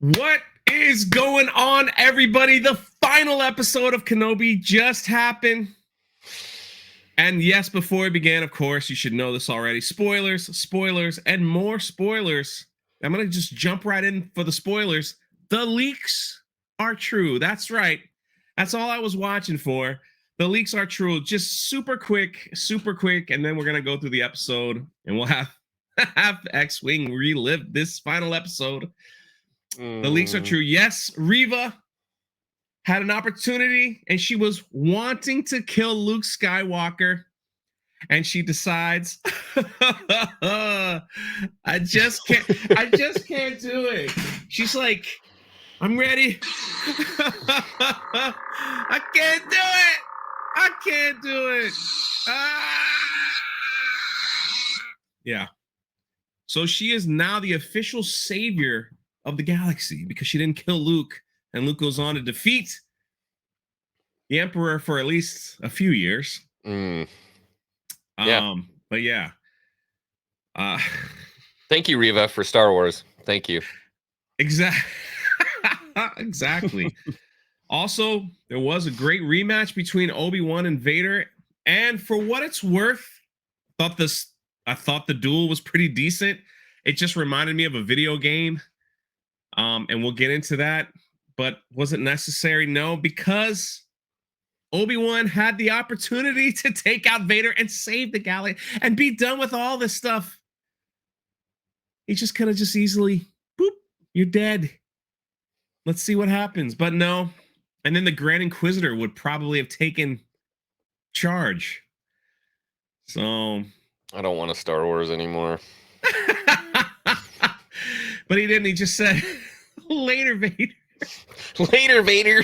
What is going on, everybody? The final episode of Kenobi just happened. And yes, before we began, of course, you should know this already. Spoilers, and more spoilers. I'm going to just jump right in for the spoilers. The leaks are true. That's right. That's all I was watching for. The leaks are true. Just super quick. And then we're going to go through the episode and we'll have X-Wing relive this final episode. The leaks are true. Yes, Reva had an opportunity and she was wanting to kill Luke Skywalker, and she decides, I just can't do it. She's like, I'm ready. I can't do it. Yeah. So she is now the official savior of the galaxy because she didn't kill Luke, and Luke goes on to defeat the Emperor for at least a few years. Yeah. But yeah. Thank you, Reva, for Star Wars. Thank you. Exactly. Also, there was a great rematch between Obi-Wan and Vader, and for what it's worth, I thought the duel was pretty decent. It just reminded me of a video game. And we'll get into that, but was it necessary? No, because Obi-Wan had the opportunity to take out Vader and save the galaxy and be done with all this stuff. He just could have just easily, boop, you're dead. Let's see what happens. But no. And then the Grand Inquisitor would probably have taken charge. So I don't want a Star Wars anymore. But he didn't. He just said, later, Vader. Later, Vader.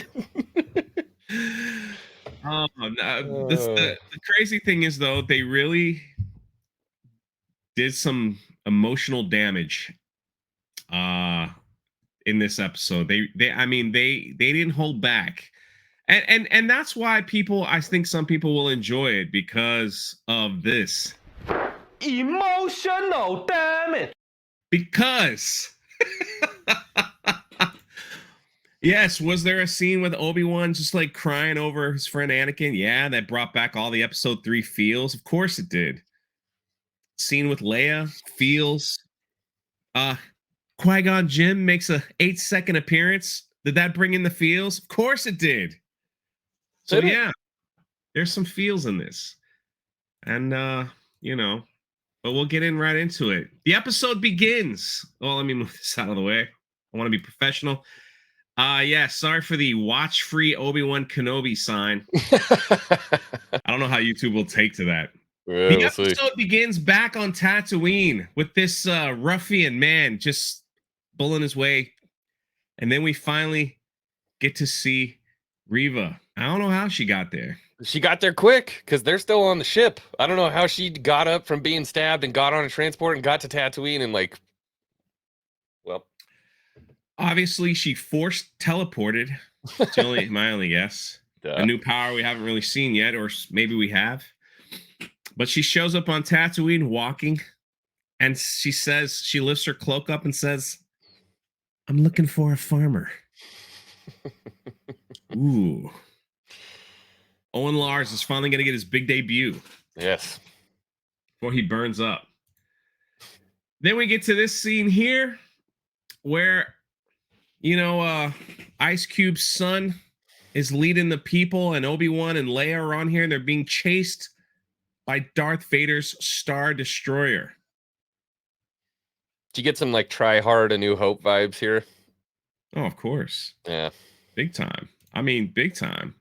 The crazy thing is, though, they really did some emotional damage in this episode. They didn't hold back. And that's why I think some people will enjoy it because of this. Emotional damage. Because yes, was there a scene with Obi-Wan just like crying over his friend Anakin? Yeah, that brought back all the episode 3 feels. Of course it did. Scene with Leia, feels. Qui-Gon Jinn makes a 8-second appearance. Did that bring in the feels? Of course it did. So yeah, there's some feels in this. And but we'll get right into it. The episode begins. Well, let me move this out of the way. I want to be professional. Yeah, sorry for the watch-free Obi-Wan Kenobi sign. I don't know how YouTube will take to that. Yeah, the episode begins back on Tatooine with this ruffian man just bulling his way. And then we finally get to see Reva. I don't know how she got there. She got there quick because they're still on the ship. I don't know how she got up from being stabbed and got on a transport and got to Tatooine and obviously she forced teleported. It's my only guess. Duh. A new power we haven't really seen yet, or maybe we have. But she shows up on Tatooine walking, and she lifts her cloak up and says, "I'm looking for a farmer." Ooh. Owen Lars is finally going to get his big debut. Yes. Before he burns up. Then we get to this scene here where, Ice Cube's son is leading the people, and Obi-Wan and Leia are on here, and they're being chased by Darth Vader's Star Destroyer. Do you get some Try Hard, A New Hope vibes here? Oh, of course. Yeah. Big time. I mean, big time.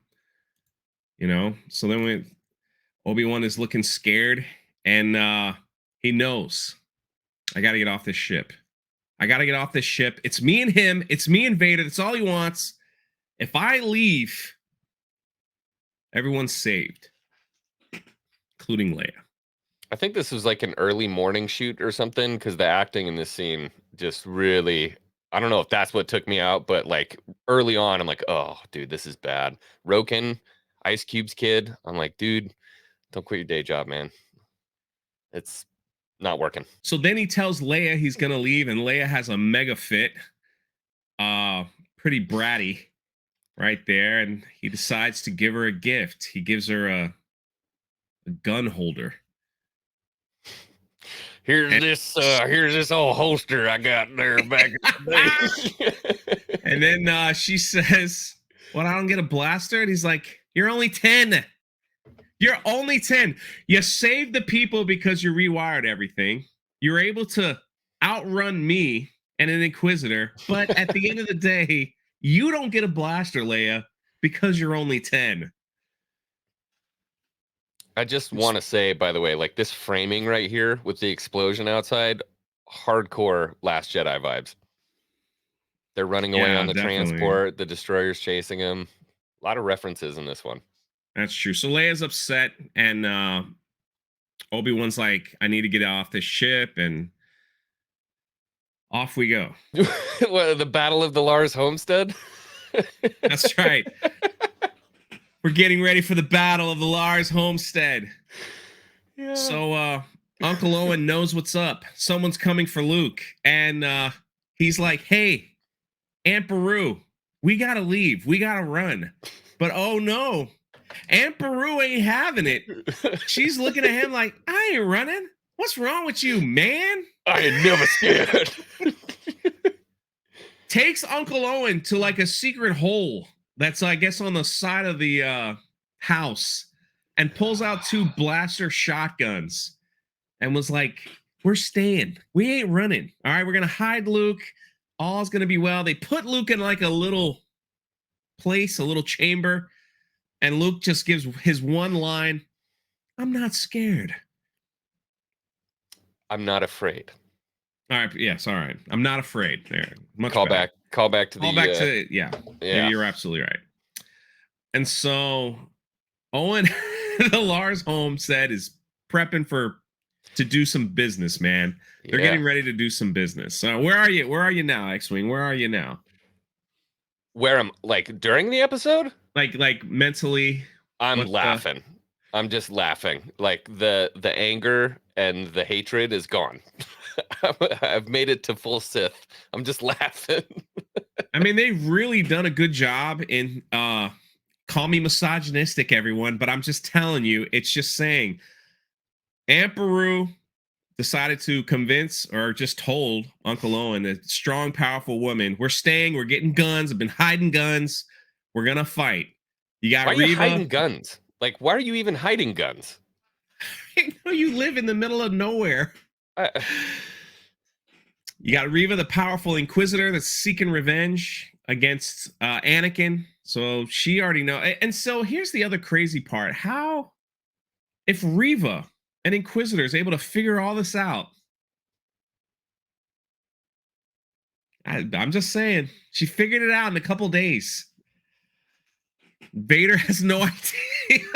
So then Obi-Wan is looking scared, and he knows, I got to get off this ship. It's me and him. It's me and Vader. That's all he wants. If I leave, everyone's saved, including Leia. I think this was an early morning shoot or something, because the acting in this scene just really, I don't know if that's what took me out, but early on, I'm like, oh, dude, this is bad. Roken, Ice Cube's kid. I'm like, dude, don't quit your day job, man. It's not working. So then he tells Leia he's going to leave, and Leia has a mega fit. pretty bratty right there, and he decides to give her a gift. He gives her a gun holder. Here's this old holster I got there back in the day. And then she says, "What? I don't get a blaster?" And he's like, "You're only 10. You're only 10. You saved the people because you rewired everything. You're able to outrun me and an Inquisitor, but at the end of the day, you don't get a blaster, Leia, because you're only 10." I just want to say, by the way, like this framing right here with the explosion outside, hardcore Last Jedi vibes. They're running away on the transport. The destroyer's chasing him. A lot of references in this one. That's true. So Leia's upset, and Obi-Wan's like, "I need to get off this ship," and off we go. What, the Battle of the Lars Homestead? That's right. We're getting ready for the Battle of the Lars Homestead. Yeah. So Uncle Owen knows what's up. Someone's coming for Luke, and he's like, "Hey, Aunt Beru, we gotta leave. We gotta run." But oh no, Aunt Beru ain't having it. She's looking at him like, "I ain't running. What's wrong with you, man?" I ain't never scared. Takes Uncle Owen to like a secret hole that's, I guess, on the side of the house, and pulls out 2 blaster shotguns and was like, "We're staying. We ain't running. All right, we're gonna hide Luke. All's gonna be well." They put Luke in like a little place, a little chamber, and Luke just gives his one line, "I'm not scared." I'm not afraid. All right, yes, all right. I'm not afraid. There, much Call better. back to the Yeah. yeah. You're absolutely right. And so Owen, the Lars Homestead, is prepping to do some business, man. They're getting ready to do some business. So where are you? Where are you now, X-Wing? Where are you now? Where am like during the episode? Like mentally. I'm laughing. I'm just laughing. Like the anger and the hatred is gone. I've made it to full Sith. I'm just laughing. I mean, they've really done a good job in call me misogynistic, everyone, but I'm just telling you, it's just saying Aunt Beru decided to convince or just told Uncle Owen, a strong, powerful woman, "We're staying, we're getting guns, I've been hiding guns, we're gonna fight." You got Why Reva. are you hiding guns? Like, why are you even hiding guns? I know you live in the middle of nowhere. You got Reva, the powerful Inquisitor that's seeking revenge against Anakin. So she already knows. And so here's the other crazy part. How, if Reva, an Inquisitor, is able to figure all this out, I'm just saying, she figured it out in a couple days. Vader has no idea.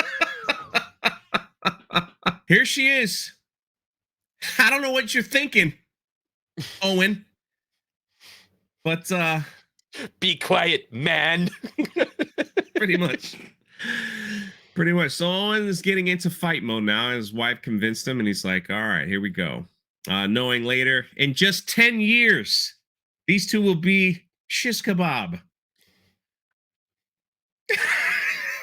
Here she is. I don't know what you're thinking, Owen. But be quiet, man. Pretty much. Pretty much. So Owen is getting into fight mode now. His wife convinced him, and he's like, "All right, here we go." Knowing later, in just 10 years, these two will be shish kebab.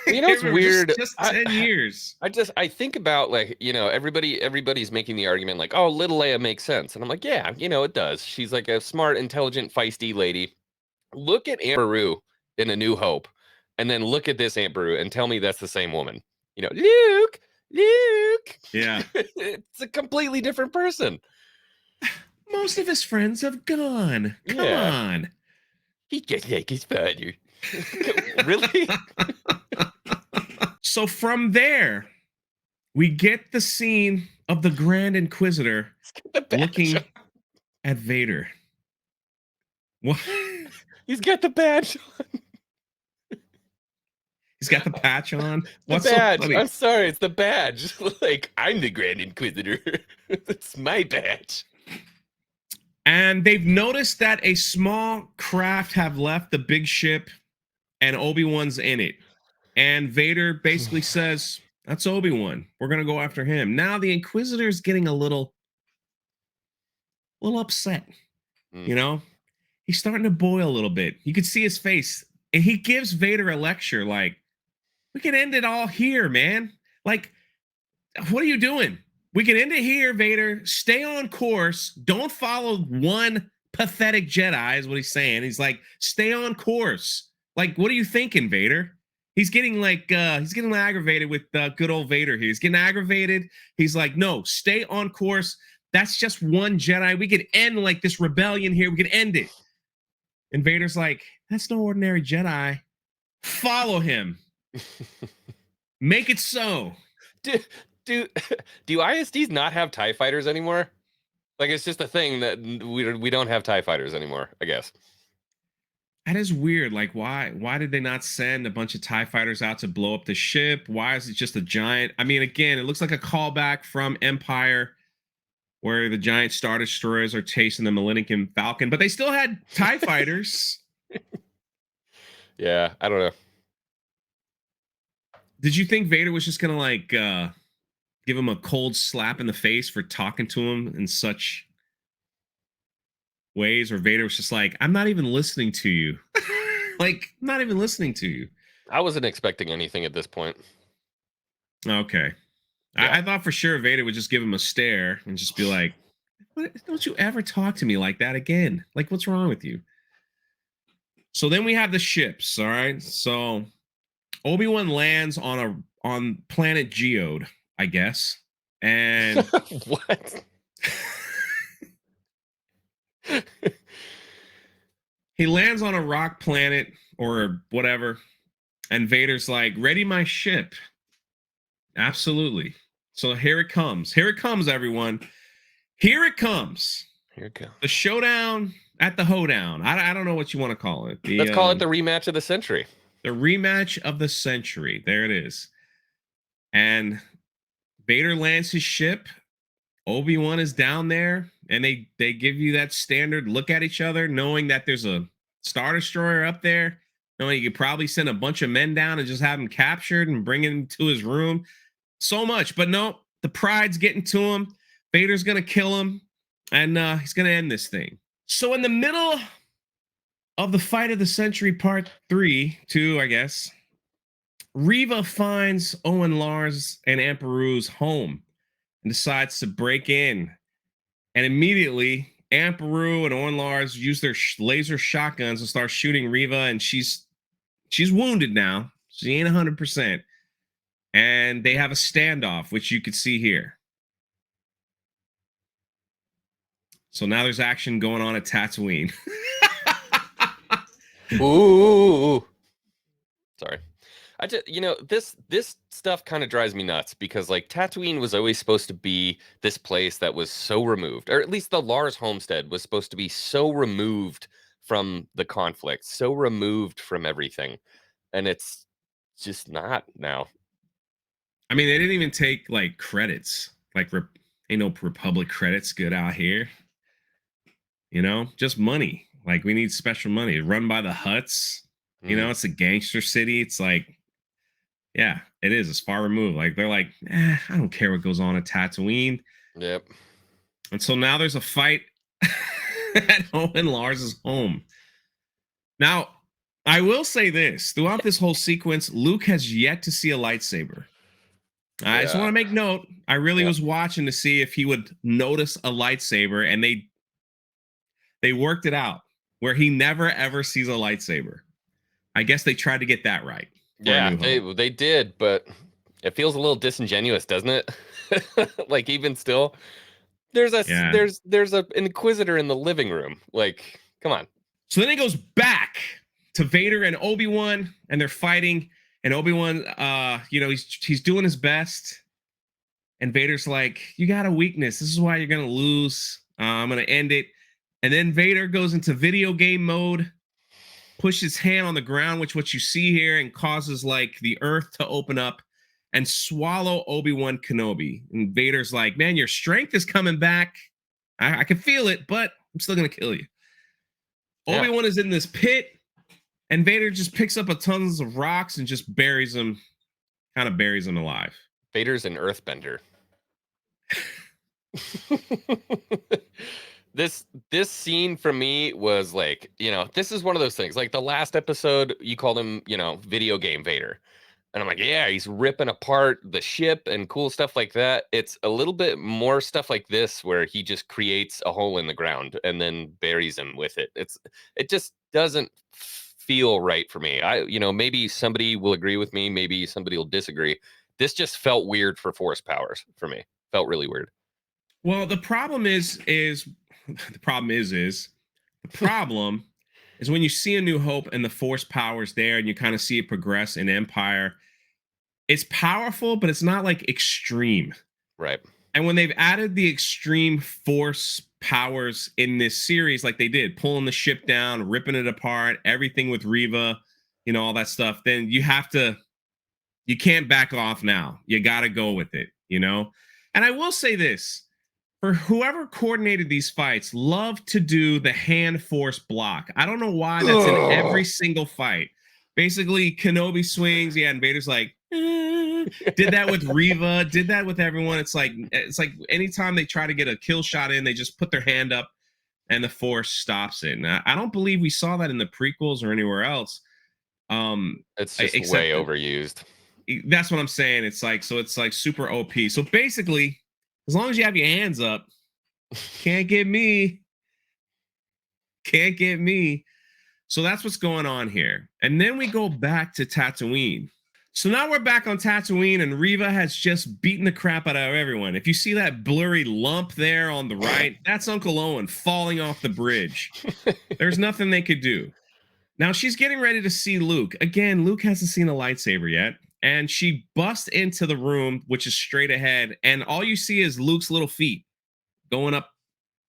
You know, it's weird. Just 10 years. I think about, like, you know, everybody's making the argument like, "Oh, little Leia makes sense," and I'm like, yeah, you know, it does. She's like a smart, intelligent, feisty lady. Look at Aunt Beru in A New Hope, and then look at this Aunt Beru and tell me that's the same woman. You know, Luke. Yeah. It's a completely different person. Most of his friends have gone. Come on. He just like his father. Really? So from there, we get the scene of the Grand Inquisitor looking at Vader. What? He's got the badge on. He's got the patch on. What's badge? So funny? I'm sorry, it's the badge. Like, I'm the Grand Inquisitor. It's my badge. And they've noticed that a small craft have left the big ship, and Obi-Wan's in it. And Vader basically says, "That's Obi-Wan. We're gonna go after him." Now the Inquisitor is getting a little upset. You know, he's starting to boil a little bit. You can see his face, and he gives Vader a lecture like, we can end it all here, man. Like, what are you doing? We can end it here, Vader. Stay on course. Don't follow one pathetic Jedi, is what he's saying. He's like, stay on course. Like, what are you thinking, Vader? He's getting aggravated with good old Vader here. He's getting aggravated. He's like, no, stay on course. That's just one Jedi. We could end like this rebellion here. We could end it. And Vader's like, that's no ordinary Jedi. Follow him. Make it so. Do ISDs not have TIE fighters anymore? Like, it's just a thing that we don't have TIE fighters anymore, I guess. That is weird. Like, why did they not send a bunch of TIE fighters out to blow up the ship? Why is it just a giant? I mean, again, it looks like a callback from Empire, where the giant Star Destroyers are chasing the Millennium Falcon, but they still had TIE fighters. Yeah, I don't know. Did you think Vader was just gonna like give him a cold slap in the face for talking to him in such ways, or Vader was just like, I'm not even listening to you. Like, I'm not even listening to you. I wasn't expecting anything at this point. Okay. Yeah. I thought for sure Vader would just give him a stare and just be like, don't you ever talk to me like that again? Like, what's wrong with you? So then we have the ships, all right? So Obi-Wan lands on planet Geode, I guess. And what? He lands on a rock planet or whatever, and Vader's like, ready my ship. Absolutely. So here it comes. Here it comes, everyone. Here it comes. Here it comes. The showdown at the hoedown. I don't know what you want to call it. Let's call it the rematch of the century. The rematch of the century. There it is. And Vader lands his ship. Obi-Wan is down there, and they give you that standard look at each other, knowing that there's a Star Destroyer up there. Knowing you could probably send a bunch of men down and just have him captured and bring him to his room. So much. But no, the pride's getting to him. Vader's going to kill him, and he's going to end this thing. So in the middle of the fight of the century, part 2, I guess, Reva finds Owen, Lars, and Amperu's home and decides to break in. And immediately, Amperu and Owen Lars use their laser shotguns and start shooting Reva, and she's wounded now. She ain't 100%. And they have a standoff, which you could see here. So now there's action going on at Tatooine. Ooh. Sorry. I just, this stuff kind of drives me nuts because like Tatooine was always supposed to be this place that was so removed, or at least the Lars homestead was supposed to be so removed from the conflict, so removed from everything. And it's just not now. I mean, they didn't even take like credits. Like, ain't no Republic credits good out here. Just money. Like, we need special money. Run by the Hutts. It's a gangster city. It's like, yeah, it is. It's far removed. Like, they're like, I don't care what goes on at Tatooine. Yep. And so now there's a fight at Owen Lars' home. Now, I will say this. Throughout this whole sequence, Luke has yet to see a lightsaber. I just want to make note. I really was watching to see if he would notice a lightsaber, and they worked it out where he never, ever sees a lightsaber. I guess they tried to get that right. Yeah, they did, but it feels a little disingenuous, doesn't it? Like, even still, there's an Inquisitor in the living room. Like, come on. So then he goes back to Vader and Obi-Wan, and they're fighting. And Obi-Wan, he's doing his best. And Vader's like, you got a weakness. This is why you're going to lose. I'm going to end it. And then Vader goes into video game mode, pushes his hand on the ground, which what you see here, and causes like the earth to open up and swallow Obi-Wan Kenobi. And Vader's like, man, your strength is coming back. I can feel it, but I'm still going to kill you. Yeah. Obi-Wan is in this pit, and Vader just picks up tons of rocks and just buries him alive. Vader's an earthbender. This scene for me was like, this is one of those things. Like the last episode, you called him, video game Vader. And I'm like, yeah, he's ripping apart the ship and cool stuff like that. It's a little bit more stuff like this where he just creates a hole in the ground and then buries him with it. It just doesn't feel right for me. Maybe somebody will agree with me, maybe somebody will disagree. This just felt weird for force powers for me. Felt really weird. Well, the problem is the problem is when you see A New Hope and the force powers there and you kind of see it progress in Empire, it's powerful, but it's not like extreme. Right. And when they've added the extreme force powers in this series, like they did, pulling the ship down, ripping it apart, everything with Reva, all that stuff, then you can't back off now. You got to go with it, And I will say this, for whoever coordinated these fights, love to do the hand force block. I don't know why that's in every single fight. Basically, Kenobi swings, and Vader's like, did that with Reva, did that with everyone. It's like anytime they try to get a kill shot in, they just put their hand up and the force stops it. And I don't believe we saw that in the prequels or anywhere else. It's just way overused. That's what I'm saying. It's like super OP. So basically, as long as you have your hands up, can't get me. Can't get me. So that's what's going on here. And then we go back to Tatooine. So now we're back on Tatooine, and Reva has just beaten the crap out of everyone. If you see that blurry lump there on the right, that's Uncle Owen falling off the bridge. There's nothing they could do. Now she's getting ready to see Luke. Again, Luke hasn't seen a lightsaber yet. And she busts into the room, which is straight ahead. And all you see is Luke's little feet going up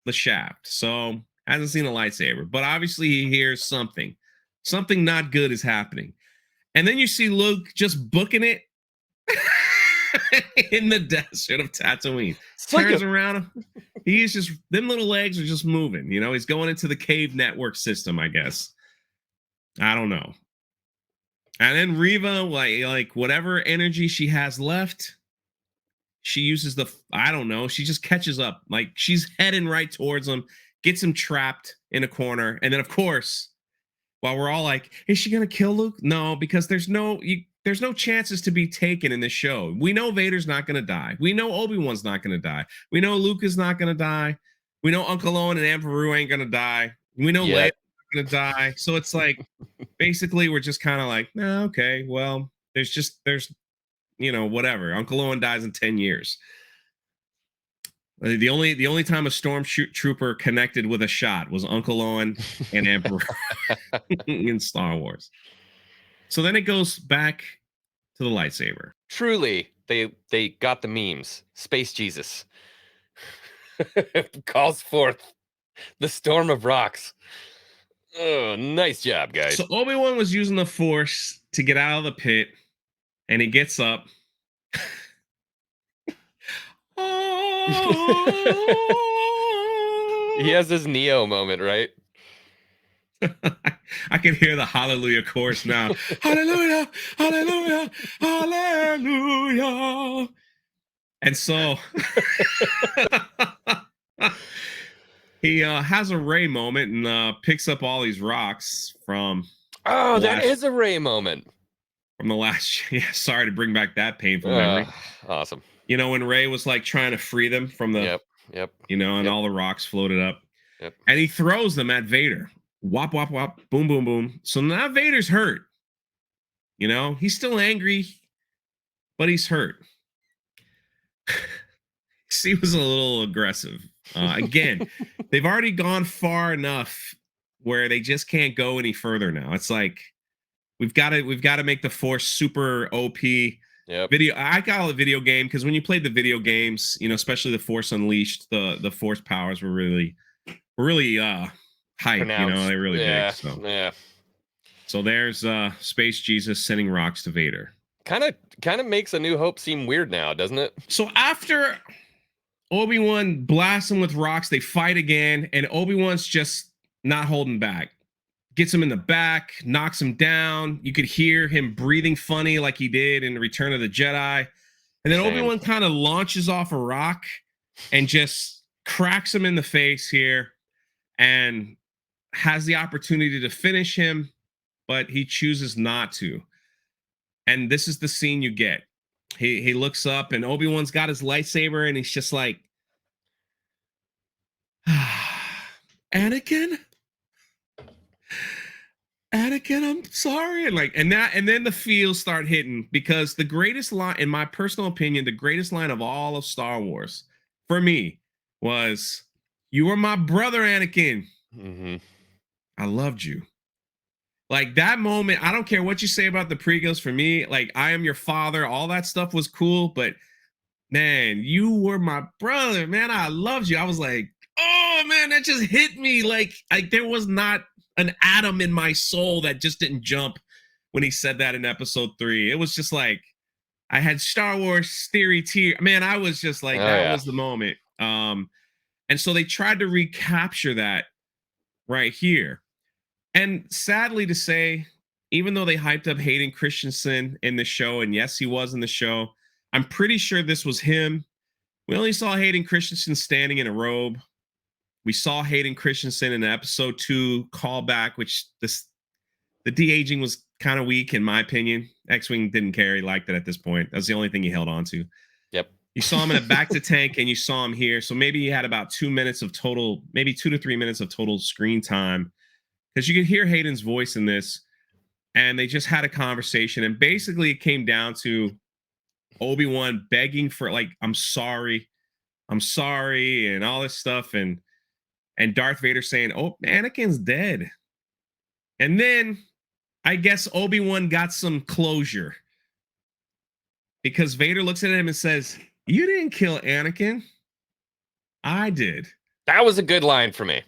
the shaft. So hasn't seen a lightsaber. But obviously he hears something. Something not good is happening. And then you see Luke just booking it in the desert of Tatooine. Turns around. He's just, them little legs are just moving. He's going into the cave network system, I guess. I don't know. And then Reva, like whatever energy she has left, she uses I don't know, she just catches up. Like she's heading right towards him, gets him trapped in a corner. And then, of course, while we're all like, is she going to kill Luke? No, because there's no chances to be taken in this show. We know Vader's not going to die. We know Obi-Wan's not going to die. We know Luke is not going to die. We know Uncle Owen and Aunt Beru ain't going to die. We know Leia's not going to die. So it's like, basically, we're just kind of like, okay, well, there's whatever. Uncle Owen dies in 10 years. The only time a stormtrooper connected with a shot was Uncle Owen and Emperor in Star Wars. So then it goes back to the lightsaber. Truly, they got the memes. Space Jesus calls forth the storm of rocks. Oh, nice job, guys. So Obi-Wan was using the Force to get out of the pit, and he gets up. He has his Neo moment, right? I can hear the Hallelujah chorus now. Hallelujah, hallelujah, hallelujah. And so he has a Rey moment and picks up all these rocks from. Oh, that is a Rey moment. From the last. Yeah, sorry to bring back that painful memory. Awesome. When Rey was like trying to free them from the. Yep. And all the rocks floated up. Yep. And he throws them at Vader. Wop, wop, wop. Boom, boom, boom. So now Vader's hurt. He's still angry, but he's hurt. He was a little aggressive. Again, they've already gone far enough where they just can't go any further now. It's like we've got to make the Force super OP. Video. I call it video game because when you played the video games, especially the Force Unleashed, the Force powers were really hype. They're really big. So there's Space Jesus sending rocks to Vader. Kind of makes A New Hope seem weird now, doesn't it? So after Obi-Wan blasts him with rocks, they fight again, and Obi-Wan's just not holding back. Gets him in the back, knocks him down. You could hear him breathing funny like he did in Return of the Jedi. And then Obi-Wan kind of launches off a rock and just cracks him in the face here. and has the opportunity to finish him, but he chooses not to. And this is the scene you get. He looks up and Obi-Wan's got his lightsaber and he's just like, Anakin? Anakin, I'm sorry. And then the feels start hitting, because the greatest line, in my personal opinion, the greatest line of all of Star Wars for me was, "You were my brother, Anakin. Mm-hmm. I loved you." Like, that moment, I don't care what you say about the prequels, for me, like, I am your father, all that stuff was cool, but man, you were my brother, man. I loved you. I was like, oh man, that just hit me. Like there was not an atom in my soul that just didn't jump when he said that in episode 3. It was just like I had Star Wars theory tear. Man, I was just like, that was the moment. And so they tried to recapture that right here. And sadly to say, even though they hyped up Hayden Christensen in the show, and yes, he was in the show, I'm pretty sure this was him. We only saw Hayden Christensen standing in a robe. We saw Hayden Christensen in episode 2 callback, which the de-aging was kind of weak in my opinion. X-Wing didn't care. He liked it at this point. That's the only thing he held on to. Yep. You saw him in a back to tank and you saw him here. So maybe he had about 2 minutes of total, maybe 2 to 3 minutes of total screen time, because you could hear Hayden's voice in this. And they just had a conversation. And basically it came down to Obi-Wan begging for, like, I'm sorry, and all this stuff, and Darth Vader saying, oh, Anakin's dead. And then I guess Obi-Wan got some closure, because Vader looks at him and says, you didn't kill Anakin, I did. That was a good line for me.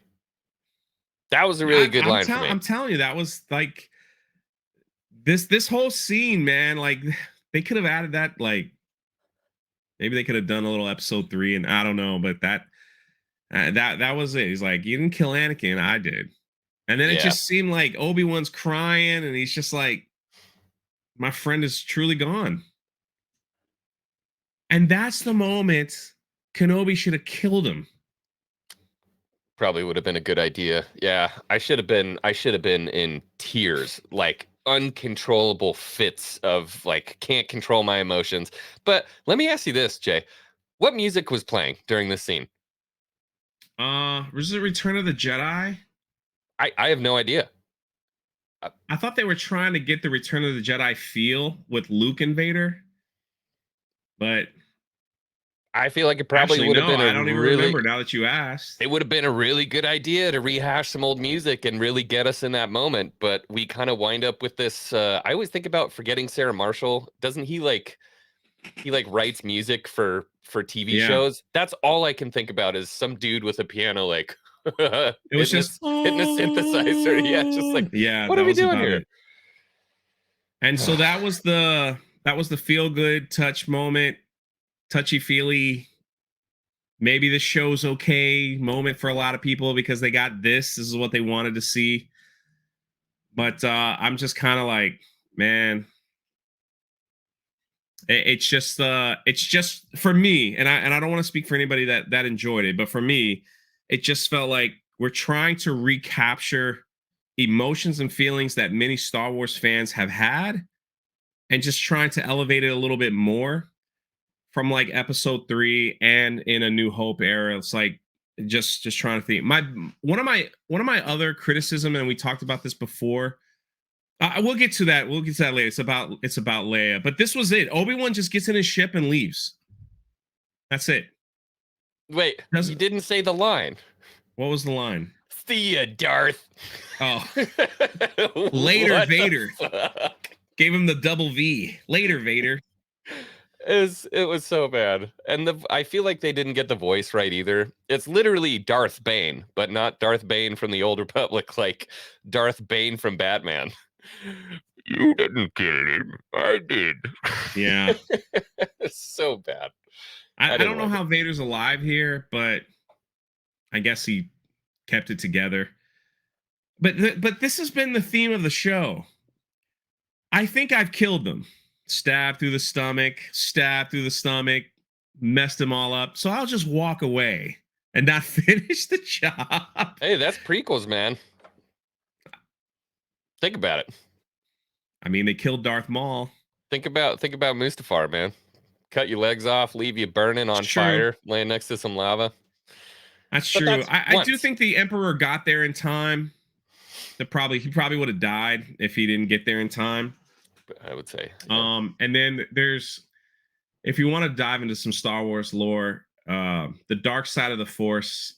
That was a really good line for me. I'm telling you, that was like this whole scene, man. Like, they could have added that, like, maybe they could have done a little episode 3, and I don't know, but that was it. He's like, you didn't kill Anakin, I did. And then it just seemed like Obi-Wan's crying, and he's just like, my friend is truly gone. And that's the moment Kenobi should have killed him. Probably would have been a good idea. Yeah, I should have been in tears, like uncontrollable fits of, like, can't control my emotions. But let me ask you this, Jay. What music was playing during this scene? Was it Return of the Jedi? I have no idea. I thought they were trying to get the Return of the Jedi feel with Luke and Vader, but I feel like it probably would have been. I don't even remember now that you asked. It would have been a really good idea to rehash some old music and really get us in that moment, but we kind of wind up with this. I always think about Forgetting Sarah Marshall. Doesn't he writes music for TV shows? That's all I can think about is some dude with a piano, like it was just hitting a synthesizer. Yeah, just like, what are we doing here? And so that was the feel good touch moment. Touchy-feely, maybe the show's okay moment for a lot of people because they got this is what they wanted to see. But I'm just kind of like, man, it's just for me, and I don't want to speak for anybody that enjoyed it, but for me, it just felt like we're trying to recapture emotions and feelings that many Star Wars fans have had, and just trying to elevate it a little bit more from, like, episode 3 and in A New Hope era. It's like just trying to think. One of my other criticism, and we talked about this before. We'll get to that. We'll get to that later. It's about Leia. But this was it. Obi-Wan just gets in his ship and leaves. That's it. Wait, you didn't say the line. What was the line? See ya, Darth. Oh. Later, Vader. Gave him the double V. Later, Vader. It was so bad. And I feel like they didn't get the voice right either. It's literally Darth Bane, but not Darth Bane from the Old Republic, like Darth Bane from Batman. You didn't kill him, I did. Yeah. It's so bad. I don't know how Vader's alive here, but I guess he kept it together. But this has been the theme of the show. I think I've killed them. Stabbed through the stomach, messed them all up. So I'll just walk away and not finish the job. Hey, that's prequels, man. Think about it. I mean, they killed Darth Maul. Think about Mustafar, man. Cut your legs off, leave you burning on True. fire, laying next to some lava. That's But true. that's I do once. think the Emperor got there in time. He probably would have died if he didn't get there in time. I would say. Yeah. And then there's, if you want to dive into some Star Wars lore, the dark side of the Force,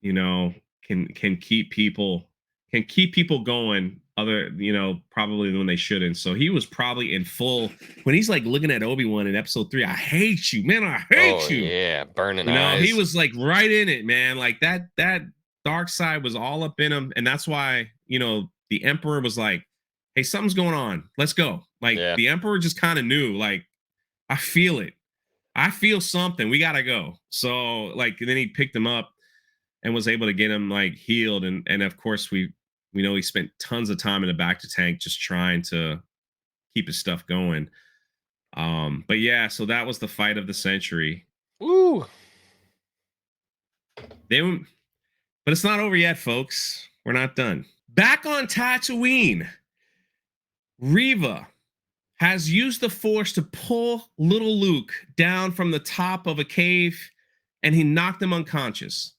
you know, can keep people going. Other, you know, probably when they shouldn't. So he was probably in full when he's like looking at Obi-Wan in Episode 3. I hate you, man. I hate you. Yeah, burning You know, eyes. he was like right in it, man. Like that dark side was all up in him, and that's why, you know, the Emperor was like, "Hey, something's going on. Let's go." Like the Emperor just kind of knew, like, I feel it. I feel something. We gotta go. So like, then he picked him up and was able to get him like healed, and of course we know he spent tons of time in the back to tank just trying to keep his stuff going. But yeah, so that was the fight of the century. Woo! But it's not over yet, folks. We're not done. Back on Tatooine, Reva has used the Force to pull little Luke down from the top of a cave, and he knocked him unconscious.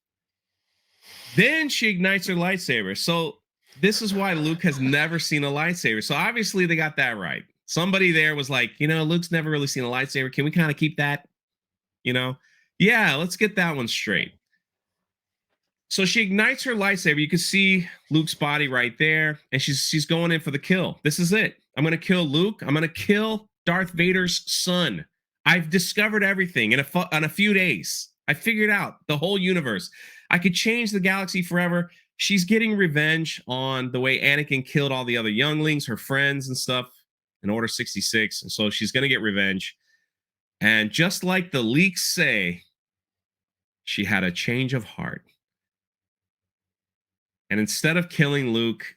Then she ignites her lightsaber. So this is why Luke has never seen a lightsaber. So obviously they got that right. Somebody there was like, you know, Luke's never really seen a lightsaber. Can we kind of keep that? You know? Yeah, let's get that one straight. So she ignites her lightsaber. You can see Luke's body right there, and she's going in for the kill. This is it. I'm going to kill Luke. I'm going to kill Darth Vader's son. I've discovered everything in a few days. I figured out the whole universe. I could change the galaxy forever. She's getting revenge on the way Anakin killed all the other younglings, her friends and stuff in Order 66. And so she's going to get revenge. And just like the leaks say, she had a change of heart. And instead of killing Luke,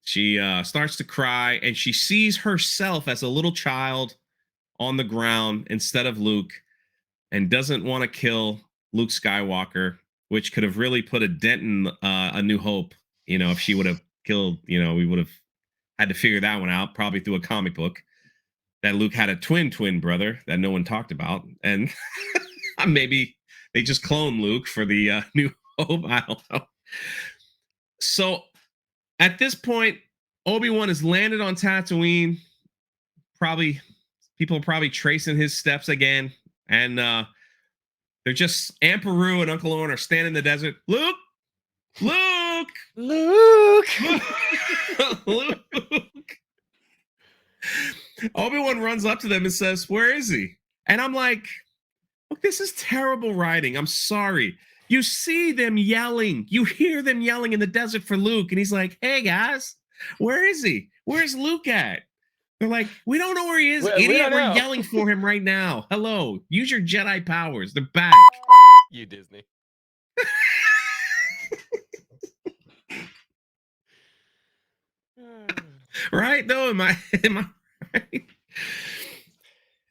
she starts to cry, and she sees herself as a little child on the ground instead of Luke, and doesn't want to kill Luke Skywalker, which could have really put a dent in A New Hope. You know, if she would have killed, you know, we would have had to figure that one out, probably through a comic book, that Luke had a twin brother that no one talked about. And maybe they just cloned Luke for the New Hope. I don't know. So at this point, Obi-Wan has landed on Tatooine. Probably people are probably tracing his steps again. And they're just, Aunt Beru and Uncle Owen are standing in the desert. Luke! Luke! Luke! Luke! Obi-Wan runs up to them and says, "Where is he?" And I'm like, look, this is terrible writing. I'm sorry. You see them yelling. You hear them yelling in the desert for Luke. And he's like, "Hey, guys, where is he? Where's Luke at?" They're like, "We don't know where he is, idiot. We're yelling for him right now. Hello, use your Jedi powers. They're back." You Disney. Right? No, am I right?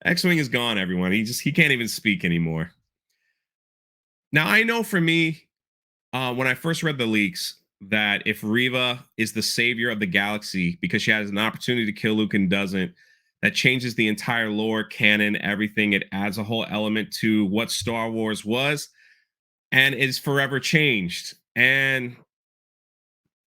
X-Wing is gone, everyone. He can't even speak anymore. Now, I know for me, when I first read the leaks, that if Reva is the savior of the galaxy because she has an opportunity to kill Luke and doesn't, that changes the entire lore, canon, everything. It adds a whole element to what Star Wars was, and is forever changed. And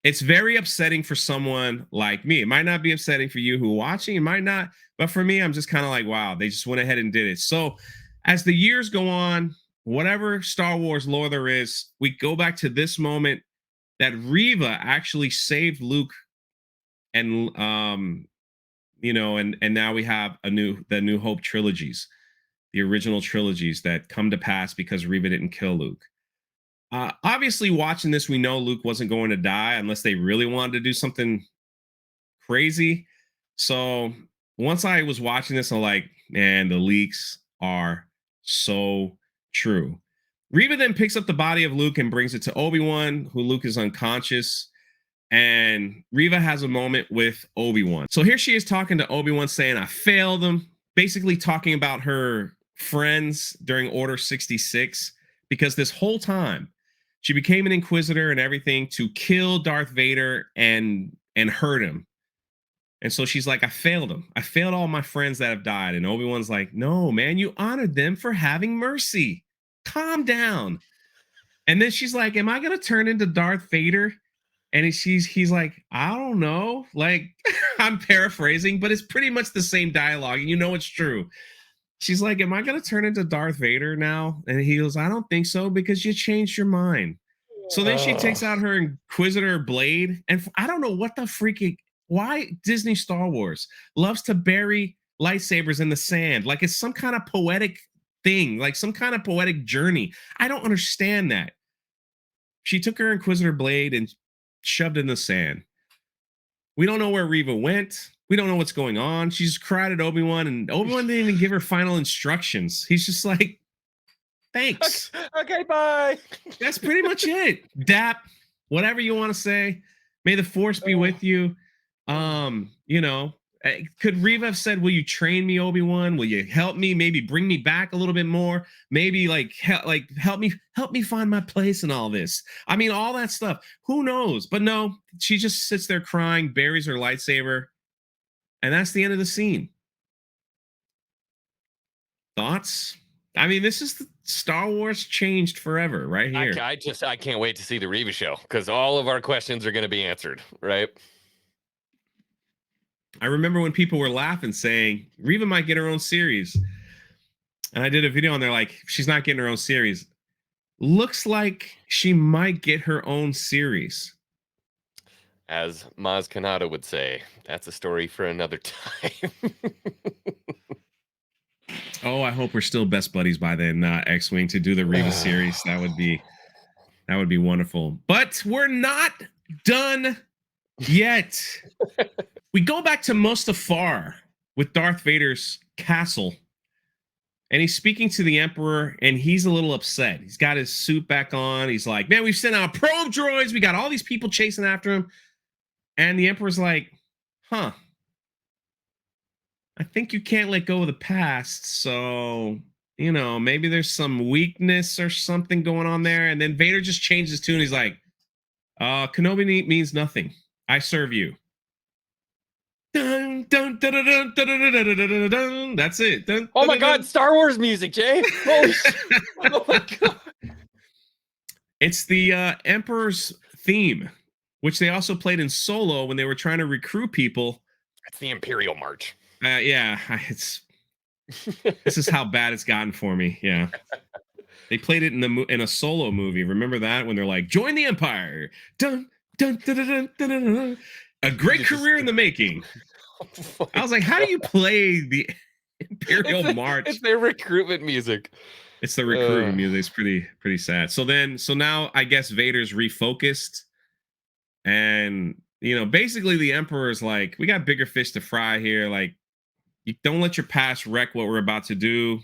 it's very upsetting for someone like me. It might not be upsetting for you who are watching. It might not. But for me, I'm just kind of like, wow, they just went ahead and did it. So as the years go on, whatever Star Wars lore there is, we go back to this moment that Reva actually saved Luke, and you know, and now we have the New Hope trilogies, the original trilogies that come to pass because Reva didn't kill Luke. Obviously, watching this, we know Luke wasn't going to die unless they really wanted to do something crazy. So once I was watching this, I'm like, man, the leaks are so true. Reva then picks up the body of Luke and brings it to Obi-Wan, who Luke is unconscious. And Reva has a moment with Obi-Wan. So here she is talking to Obi-Wan, saying, "I failed him," basically talking about her friends during Order 66, because this whole time She became an Inquisitor and everything to kill Darth Vader and hurt him. And so she's like, I failed him. I failed all my friends that have died. And Obi-Wan's like, no, man, you honored them for having mercy. Calm down. And then she's like, am I going to turn into Darth Vader? And he's like, I don't know. Like, I'm paraphrasing, but it's pretty much the same dialogue. And you know it's true. She's like, am I going to turn into Darth Vader now? And he goes, I don't think so because you changed your mind. So then she takes out her Inquisitor blade. And I don't know what the freaking why Disney Star Wars loves to bury lightsabers in the sand like it's some kind of poetic thing, like some kind of poetic journey. I don't understand that. She took her Inquisitor blade and shoved it in the sand. We don't know where Reva went. We don't know what's going on. She's cried at Obi-Wan, and Obi-Wan didn't even give her final instructions. He's just like, thanks. Okay, bye. That's pretty much it. Dap, whatever you want to say. May the Force be with you. You know, could Reva have said, will you train me, Obi-Wan? Will you help me? Maybe bring me back a little bit more. Maybe like help me find my place in all this. I mean, all that stuff. Who knows? But no, she just sits there crying, buries her lightsaber, and that's the end of the scene. Thoughts? I mean, this is the Star Wars changed forever right here. I can't wait to see the Reva show because all of our questions are going to be answered, right? I remember when people were laughing saying Reva might get her own series. And I did a video on there like, she's not getting her own series. Looks like she might get her own series. As Maz Kanata would say, that's a story for another time. Oh, I hope we're still best buddies by then, X-Wing, to do the Reva series. That would be wonderful. But we're not done yet. We go back to Mustafar with Darth Vader's castle. And he's speaking to the Emperor, and he's a little upset. He's got his suit back on. He's like, man, we've sent out probe droids. We got all these people chasing after him. And the Emperor's like, huh. I think you can't let go of the past. So, you know, maybe there's some weakness or something going on there. And then Vader just changes his tune. He's like, Kenobi means nothing. I serve you. Dun, dun, dun, dun, dun, dun, dun, dun, dun, dun, dun. That's it. Dun, Oh dun, my dun, God, dun. Star Wars music, Jay. Holy shit. Oh my God. It's the Emperor's theme, which they also played in Solo when they were trying to recruit people. It's the Imperial March. Yeah, this is how bad it's gotten for me. Yeah. They played it in a Solo movie. Remember that when they're like, "Join the Empire." Dun, dun, dun, dun, dun, dun, dun, dun. A great career in the making. I was like, how do you play the Imperial March? It's their recruitment music. It's the recruitment music. It's pretty sad. So now I guess Vader's refocused, and you know, basically the Emperor's like, we got bigger fish to fry here. Like, you don't let your past wreck what we're about to do.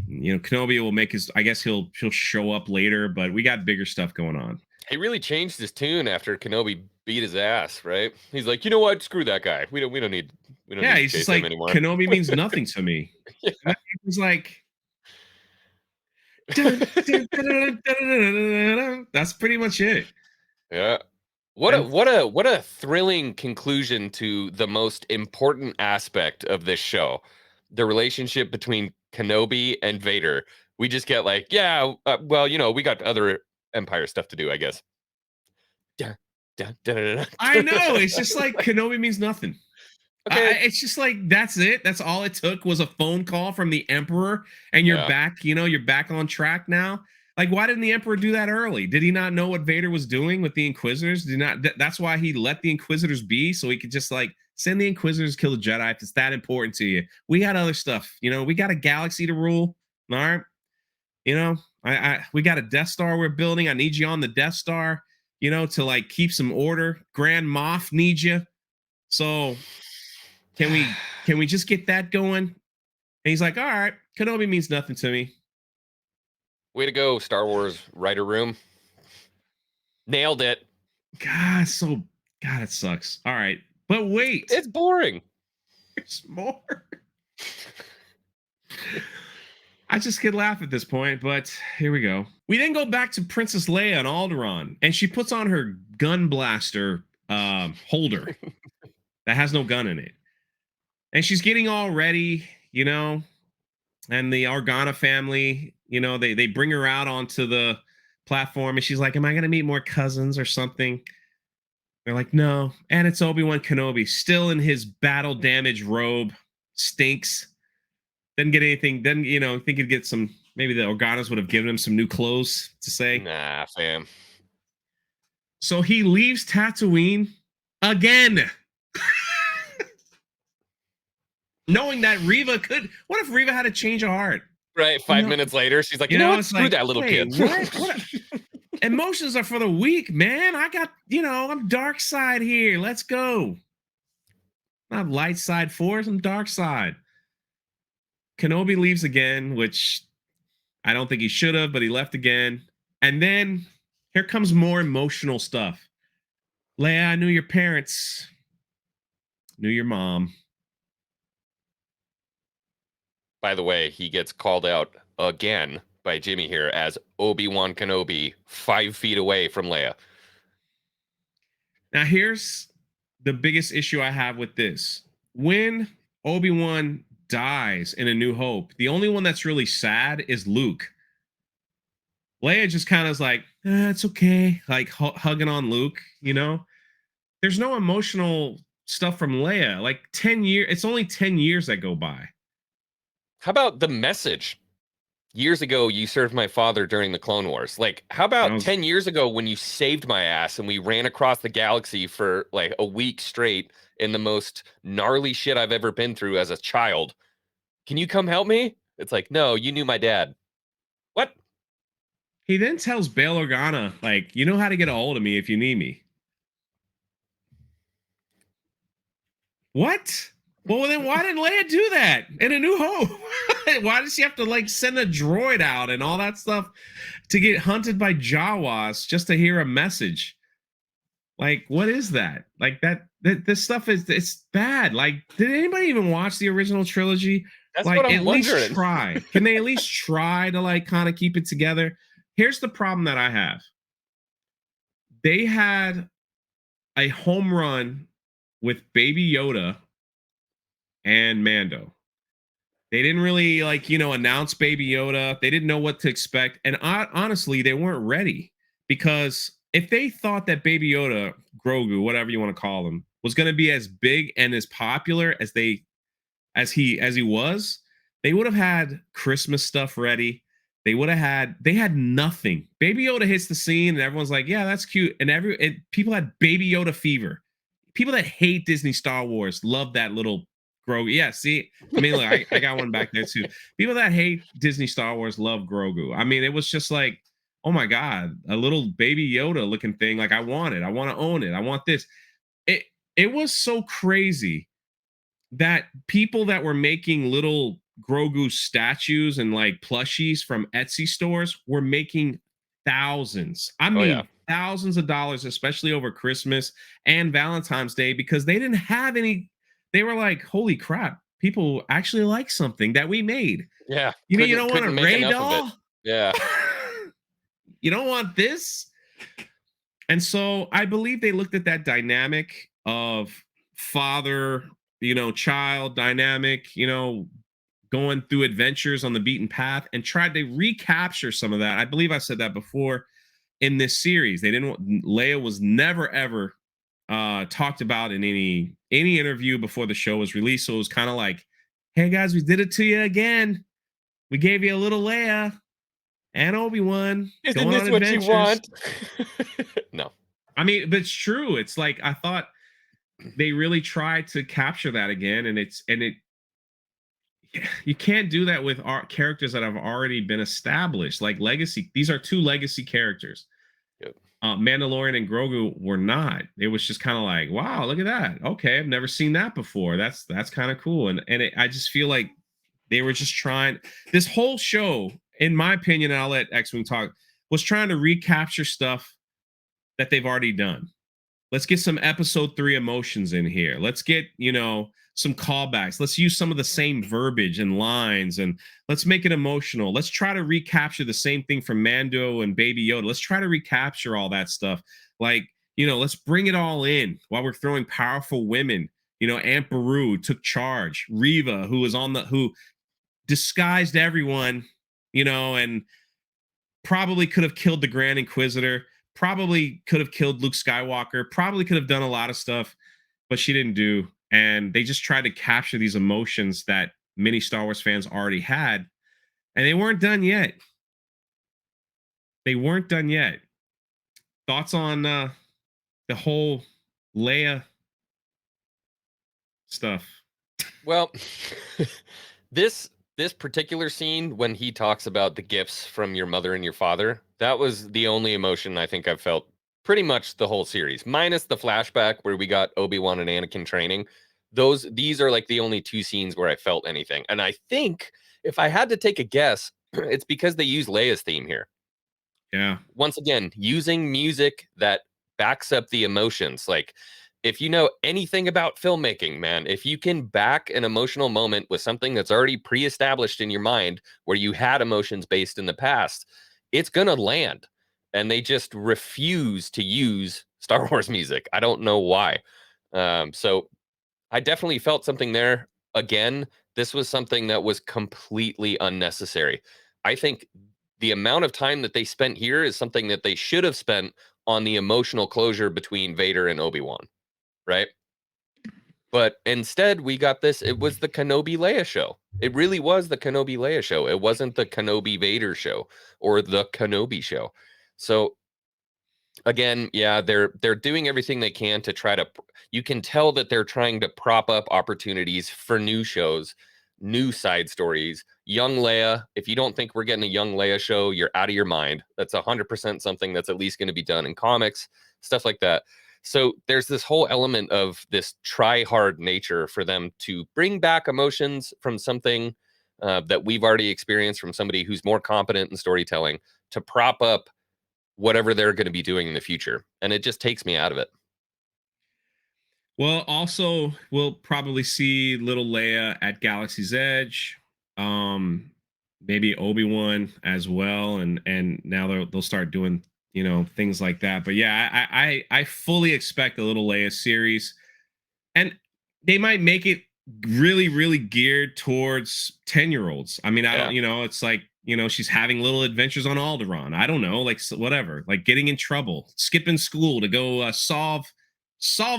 You know, Kenobi will make his. I guess he'll show up later, but we got bigger stuff going on. He really changed his tune after Kenobi beat his ass, right? He's like, you know what? Screw that guy. We don't need. Yeah, need he's to just chase him like, anymore. Kenobi means nothing to me. Yeah. He's like, dun, dun, dun, dun, that's pretty much it. Yeah. What a thrilling conclusion to the most important aspect of this show, the relationship between Kenobi and Vader. We just get like, yeah, well, you know, we got other Empire stuff to do, I guess. I know. It's just like Kenobi means nothing. Okay. It's just like, that's it. That's all it took was a phone call from the Emperor, and you're back. You know, you're back on track now. Like, why didn't the Emperor do that early? Did he not know what Vader was doing with the Inquisitors? That's why he let the Inquisitors be, so he could just like send the Inquisitors to kill the Jedi if it's that important to you. We got other stuff. You know, we got a galaxy to rule. All right. You know, we got a Death Star we're building. I need you on the Death Star, you know, to like keep some order. Grand Moff needs you. So can we just get that going? And he's like, all right, Kenobi means nothing to me. Way to go, Star Wars writer room. Nailed it. God, it sucks. All right. But wait. It's boring. There's more. I just could laugh at this point, but here we go. We then go back to Princess Leia and Alderaan, and she puts on her gun blaster holder that has no gun in it. And she's getting all ready, you know, and the Organa family, you know, they bring her out onto the platform, and she's like, am I going to meet more cousins or something? They're like, no. And it's Obi-Wan Kenobi, still in his battle damaged robe, stinks. Didn't get anything. Didn't, you know, think he'd get some, maybe the Organas would have given him some new clothes to say. Nah, fam. So he leaves Tatooine again. Knowing that Reva could, what if Reva had a change of heart? Right, 5 minutes later, she's like, you know what? Screw like, that little kid. What? Emotions are for the weak, man. I got, you know, I'm dark side here. Let's go. Not light side force, I'm dark side. Kenobi leaves again, which I don't think he should have, but he left again. And then here comes more emotional stuff. Leia, I knew your parents, knew your mom. By the way, he gets called out again by Jimmy here as Obi-Wan Kenobi 5 feet away from Leia. Now, here's the biggest issue I have with this. When Obi-Wan dies in A New Hope, the only one that's really sad is Luke. Leia just kind of is like, it's okay, like hugging on Luke, you know? There's no emotional stuff from Leia. Like 10 years, it's only 10 years that go by. How about the message? Years ago, you served my father during the Clone Wars. Like, how about 10 years ago when you saved my ass and we ran across the galaxy for like a week straight in the most gnarly shit I've ever been through as a child? Can you come help me? It's like, no, you knew my dad. What? He then tells Bail Organa, like, you know how to get a hold of me if you need me. What? Well, then why didn't Leia do that in A New Hope? Why does she have to like send a droid out and all that stuff to get hunted by Jawas just to hear a message? Like, what is that? Like that this stuff is, it's bad. Like, did anybody even watch the original trilogy? That's like, what I'm at wondering. least try. Can they at least try to like kind of keep it together? Here's the problem that I have. They had a home run with Baby Yoda and Mando. They didn't really like, you know, announce Baby Yoda. They didn't know what to expect. And honestly, they weren't ready, because if they thought that Baby Yoda, Grogu, whatever you want to call him, was going to be as big and as popular as he was, they would have had Christmas stuff ready. They had nothing. Baby Yoda hits the scene and everyone's like, yeah, that's cute. And people had Baby Yoda fever. People that hate Disney Star Wars love that little Grogu. Yeah, see, I mean, look, I got one back there too. People that hate Disney Star Wars love Grogu. I mean, it was just like, oh my God, a little Baby Yoda looking thing. Like, I want it. I want to own it. I want this. It was so crazy that people that were making little Grogu statues and like plushies from Etsy stores were making thousands. I mean, thousands of dollars, especially over Christmas and Valentine's Day, because they didn't have any. They were like, holy crap, people actually like something that we made. Yeah. You mean you don't want a Ray doll? Yeah. You don't want this? And so I believe they looked at that dynamic of father, you know, child dynamic, you know, going through adventures on the beaten path, and tried to recapture some of that. I believe I said that before in this series. Leia was never ever talked about in any interview before the show was released. So it was kind of like, hey guys, we did it to you again. We gave you a little Leia and Obi-Wan. Isn't this what you want? No. I mean, but it's true. It's like, I thought they really tried to capture that again, and you can't do that with our characters that have already been established, like legacy. These are two legacy characters. Yep. Mandalorian and Grogu were not. It was just kind of like, wow, look at that. Okay, I've never seen that before. That's kind of cool. And I just feel like they were just trying. This whole show, in my opinion, and I'll let X-Wing talk, was trying to recapture stuff that they've already done. Let's get some episode 3 emotions in here. Let's get, some callbacks. Let's use some of the same verbiage and lines, and let's make it emotional. Let's try to recapture the same thing from Mando and Baby Yoda. Let's try to recapture all that stuff. Like, let's bring it all in while we're throwing powerful women. Aunt Beru took charge. Reva, who disguised everyone, and probably could have killed the Grand Inquisitor, probably could have killed Luke Skywalker, probably could have done a lot of stuff, but she didn't do. And they just tried to capture these emotions that many Star Wars fans already had, and they weren't done yet. They weren't done yet. Thoughts on the whole Leia stuff? Well, this particular scene when he talks about the gifts from your mother and your father, that was the only emotion I think I've felt pretty much the whole series, minus the flashback where we got Obi-Wan and Anakin training. These are like the only 2 scenes where I felt anything. And I think if I had to take a guess, it's because they use Leia's theme here. Yeah. Once again, using music that backs up the emotions. Like, if you know anything about filmmaking, man, if you can back an emotional moment with something that's already pre-established in your mind where you had emotions based in the past, it's gonna land. And they just refuse to use Star Wars music. I don't know why. So I definitely felt something there. Again, this was something that was completely unnecessary. I think the amount of time that they spent here is something that they should have spent on the emotional closure between Vader and Obi-Wan, right? But instead, we got this. It was the Kenobi Leia show. It really was the Kenobi Leia show. It wasn't the Kenobi Vader show or the Kenobi show. So again, yeah, they're doing everything they can to try to. You can tell that they're trying to prop up opportunities for new shows, new side stories. Young Leia. If you don't think we're getting a young Leia show, you're out of your mind. That's 100% something that's at least going to be done in comics, stuff like that. So there's this whole element of this try hard nature for them to bring back emotions from something that we've already experienced from somebody who's more competent in storytelling to prop up whatever they're going to be doing in the future. And it just takes me out of it. Well, also, we'll probably see little Leia at Galaxy's Edge. Maybe Obi-Wan as well, and now they'll start doing things like that. But yeah, I fully expect a little Leia series, and they might make it really, really geared towards 10-year-olds. I mean, I don't, it's like, she's having little adventures on Alderaan. I don't know, like whatever, like getting in trouble, skipping school to go solve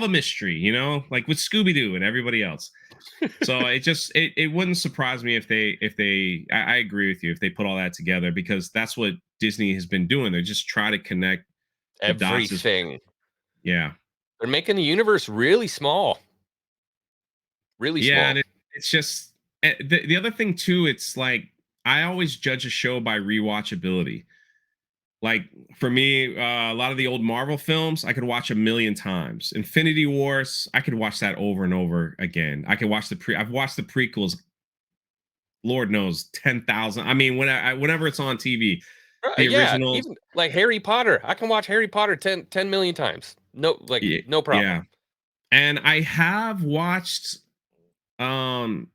a mystery, like with Scooby-Doo and everybody else. So it wouldn't surprise me if I agree with you, if they put all that together, because that's what Disney has been doing. They're just trying to connect the dots. Everything. Yeah. They're making the universe really small. Really small. And it's just the other thing too, it's like I always judge a show by rewatchability. Like for me, a lot of the old Marvel films I could watch a million times. Infinity Wars, I could watch that over and over again. I could watch I've watched the prequels, Lord knows, 10,000. I mean, whenever it's on TV, the originals. Even like Harry Potter. I can watch Harry Potter 10 million times. No, like no problem. Yeah. And I have watched some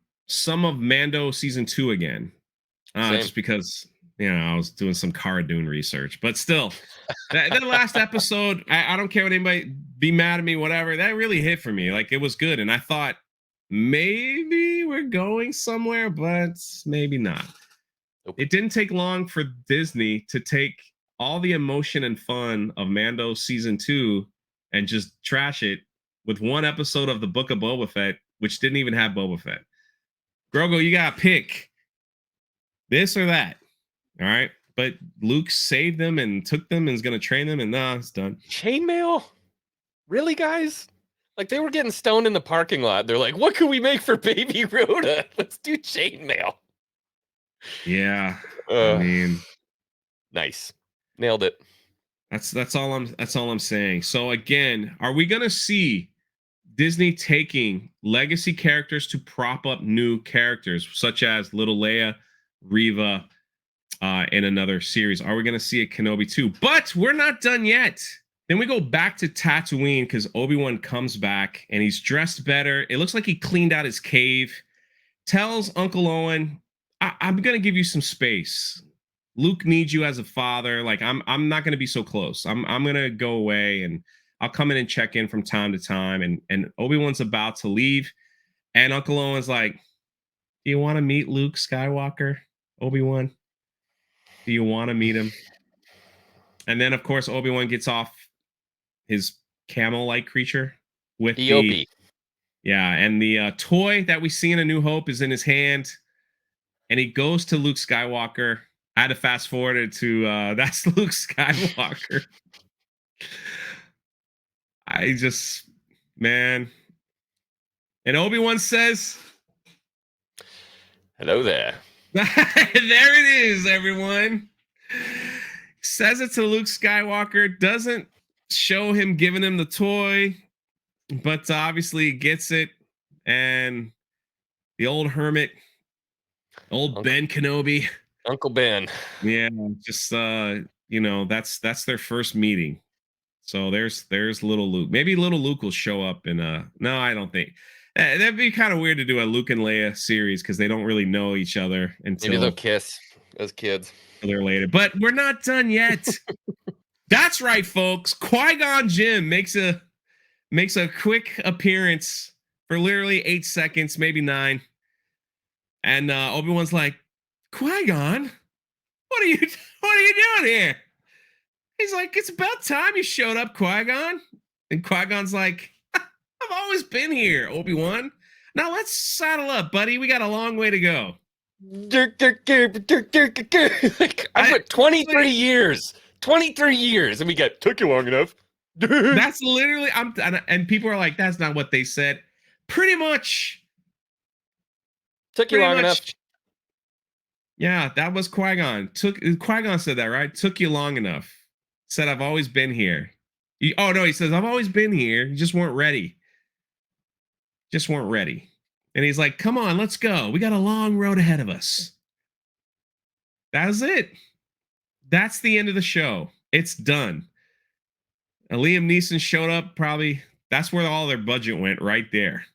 of Mando season 2 again. Just because I was doing some Cara Dune research, but still, that last episode, I don't care what anybody be mad at me, whatever. That really hit for me. Like it was good, and I thought maybe we're going somewhere, but maybe not. Nope. It didn't take long for Disney to take all the emotion and fun of Mando season 2 and just trash it with one episode of the Book of Boba Fett, which didn't even have Boba Fett. Grogu, you gotta pick this or that. All right. But Luke saved them and took them and is going to train them, and it's done. Chainmail? Really, guys? Like they were getting stoned in the parking lot. They're like, what can we make for Baby Yoda? Let's do chainmail. Yeah. I mean, nice. Nailed it. That's all I'm saying. So again, are we going to see Disney taking legacy characters to prop up new characters such as little Leia, Reva, in another series? Are we going to see a Kenobi 2? But we're not done yet. Then we go back to Tatooine because Obi-Wan comes back and he's dressed better. It looks like he cleaned out his cave. Tells Uncle Owen, I'm gonna give you some space. Luke needs you as a father. Like I'm not gonna be so close. I'm gonna go away and I'll come in and check in from time to time. And Obi-Wan's about to leave. And Uncle Owen's like, do you want to meet Luke Skywalker, Obi-Wan? Do you want to meet him? And then of course Obi-Wan gets off his camel-like creature with Eop. and the toy that we see in A New Hope is in his hand, and he goes to Luke Skywalker. I had to fast forward it to that's Luke Skywalker. I just, man. And Obi-Wan says, hello there. there it is, everyone. Says it to Luke Skywalker, doesn't show him giving him the toy, but obviously gets it. And the old hermit, old Ben Kenobi. Uncle Ben. Yeah, just that's their first meeting. So there's little Luke. Maybe little Luke will show up in no, I don't think. That'd be kind of weird to do a Luke and Leia series because they don't really know each other until maybe they'll kiss as kids. They're later. But we're not done yet. That's right, folks. Qui-Gon Jinn makes a quick appearance for literally 8 seconds, maybe 9. And Obi-Wan's like, Qui-Gon, what are you doing here? He's like, it's about time you showed up, Qui-Gon. And Qui-Gon's like, I've always been here, Obi-Wan. Now let's saddle up, buddy. We got a long way to go. Like, I put 23 years. 23 years, and we got took you long enough. That's literally and people are like, that's not what they said. Pretty much. Took you long enough. Yeah, that was Qui-Gon. Qui-Gon said that, right? Took you long enough. Said I've always been here. He says I've always been here. You just weren't ready. Just weren't ready. And he's like, come on, let's go. We got a long road ahead of us. That was it. That's the end of the show. It's done. And Liam Neeson showed up, probably. That's where all their budget went, right there.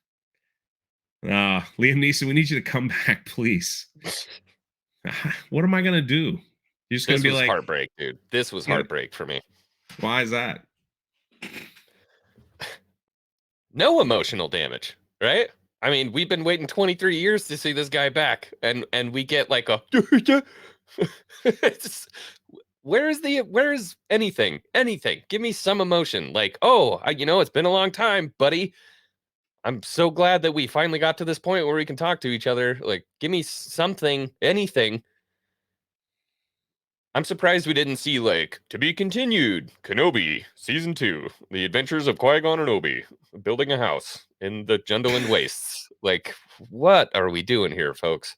Liam Neeson, we need you to come back, please. What am I going to do? You're just going to be like... heartbreak, dude. This was heartbreak for me. Why is that? No emotional damage, right? I mean, we've been waiting 23 years to see this guy back, and we get like a where is anything? Give me some emotion. Like, it's been a long time, buddy. I'm so glad that we finally got to this point where we can talk to each other. Like, give me something, anything. I'm surprised we didn't see, like, to be continued, Kenobi, Season 2, The Adventures of Qui-Gon and Obi, building a house in the Jundland Wastes. Like, what are we doing here, folks?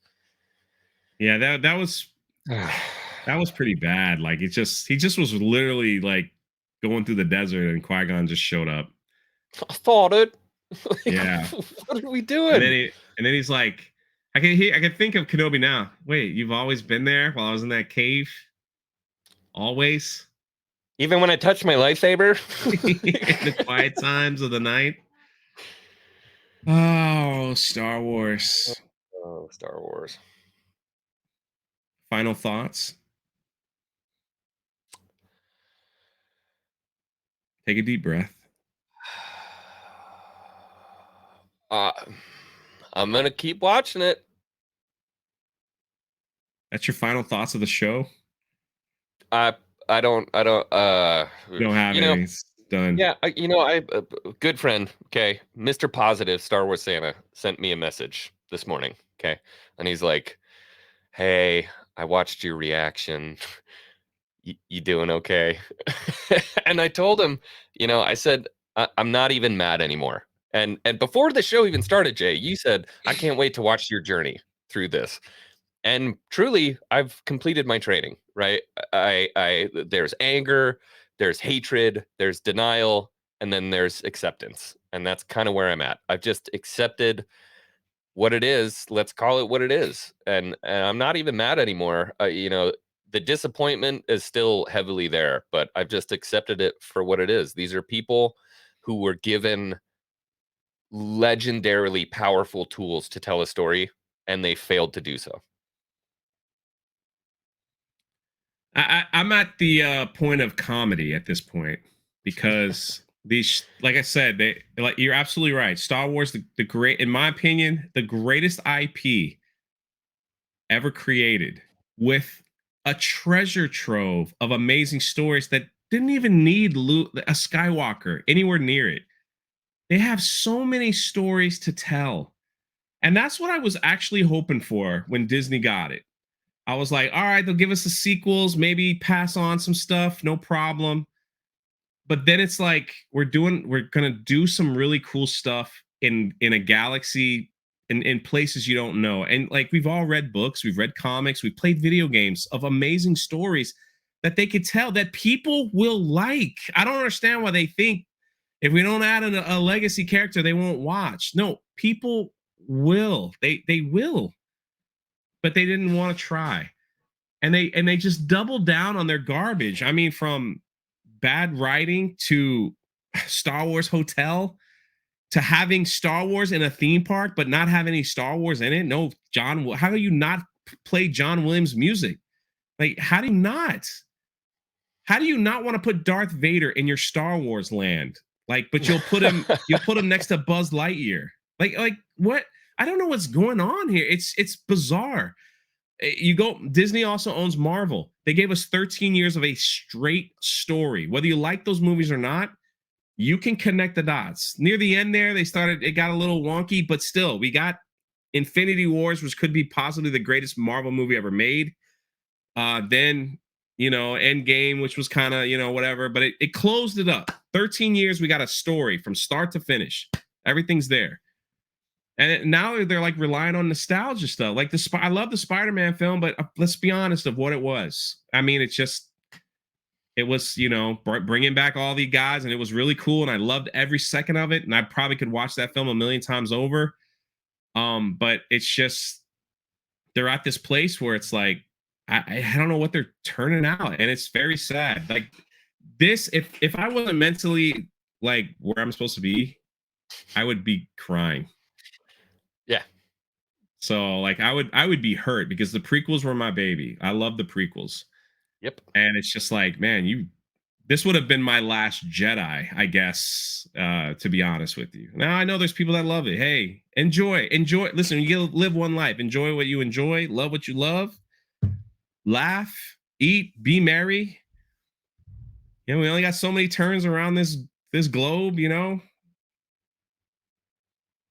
Yeah, that was pretty bad. Like, he just was literally, like, going through the desert and Qui-Gon just showed up. I thought it. Like, yeah. What are we doing? And then he's like, I can think of Kenobi now. Wait, you've always been there while I was in that cave? Always? Even when I touched my lightsaber? In the quiet times of the night? Oh, Star Wars. Oh, Star Wars. Final thoughts? Take a deep breath. I'm going to keep watching it. That's your final thoughts of the show? I don't you don't have any. It's done. Yeah, I good friend, okay, Mr. Positive Star Wars Santa sent me a message this morning, okay, and he's like, hey, I watched your reaction. You doing okay? And I told him, I said, I'm not even mad anymore. And before the show even started, Jay, you said, I can't wait to watch your journey through this. And truly, I've completed my training, right? There's anger, there's hatred, there's denial, and then there's acceptance. And that's kind of where I'm at. I've just accepted what it is. Let's call it what it is. And I'm not even mad anymore. The the disappointment is still heavily there, but I've just accepted it for what it is. These are people who were given legendarily powerful tools to tell a story, and they failed to do so. I'm at the point of comedy at this point because these, like I said, they like you're absolutely right. Star Wars, the great, in my opinion, the greatest IP ever created, with a treasure trove of amazing stories that didn't even need a Skywalker anywhere near it. They have so many stories to tell. And that's what I was actually hoping for when Disney got it. I was like, all right, they'll give us the sequels, maybe pass on some stuff, no problem. But then it's like we're gonna do some really cool stuff in a galaxy, in places you don't know. And like we've all read books, we've read comics, we've played video games of amazing stories that they could tell that people will like. I don't understand why they think if we don't add a legacy character, they won't watch. No, people will. They will. But they didn't want to try. And they just doubled down on their garbage. I mean, from bad writing to Star Wars Hotel to having Star Wars in a theme park but not have any Star Wars in it. No, John, how do you not play John Williams music? Like, how do you not? How do you not want to put Darth Vader in your Star Wars land? Like, but you'll put him next to Buzz Lightyear. Like what? I don't know what's going on here. It's bizarre. You go, Disney also owns Marvel. They gave us 13 years of a straight story. Whether you like those movies or not, you can connect the dots. Near the end there, it got a little wonky, but still, we got Infinity Wars, which could be possibly the greatest Marvel movie ever made. Then, Endgame, which was kind of, whatever, but it closed it up. 13 years, we got a story from start to finish. Everything's there. And now they're like relying on nostalgia stuff. Like I love the Spider-Man film, but let's be honest of what it was. I mean, it was, bringing back all the guys, and it was really cool, and I loved every second of it, and I probably could watch that film a million times over. But it's just they're at this place where it's like I don't know what they're turning out, and it's very sad. Like this, if I wasn't mentally like where I'm supposed to be, I would be crying. Yeah. So like I would be hurt because the prequels were my baby. I love the prequels. Yep. And it's just like, man, this would have been my last Jedi, I guess, to be honest with you. Now I know there's people that love it. Hey, enjoy. Listen, you live one life. Enjoy what you enjoy, love what you love, laugh, eat, be merry. We only got so many turns around this globe,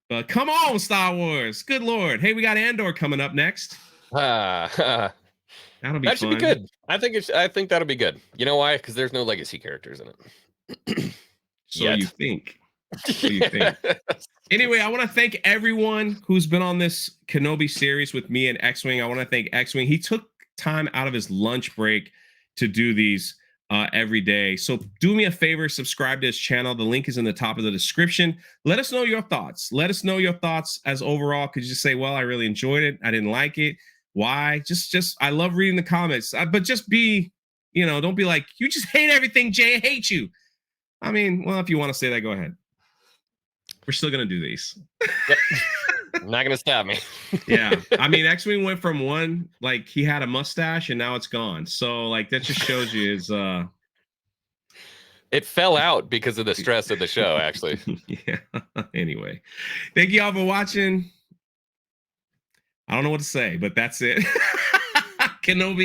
But come on, Star Wars. Good Lord. Hey, we got Andor coming up next. That'll be fun. Should be good. I think that'll be good. You know why? Because there's no legacy characters in it. So you think. Anyway, I want to thank everyone who's been on this Kenobi series with me and X-Wing. I want to thank X-Wing. He took time out of his lunch break to do these every day. So do me a favor, subscribe to his channel. The link is in the top of the description. Let us know your thoughts. Let us know your thoughts as overall. Could you just say, well, I really enjoyed it. I didn't like it. Why? Just I love reading the comments. But just be, don't be like, you just hate everything, Jay. I hate you. I mean, well, if you want to say that, go ahead. We're still going to do these. Yep. Not going to stop me. Yeah. I mean, X-Wing went from one, like he had a mustache and now it's gone. So like, that just shows you his, it fell out because of the stress of the show, actually. Yeah. Anyway, thank you all for watching. I don't know what to say, but that's it. Kenobi.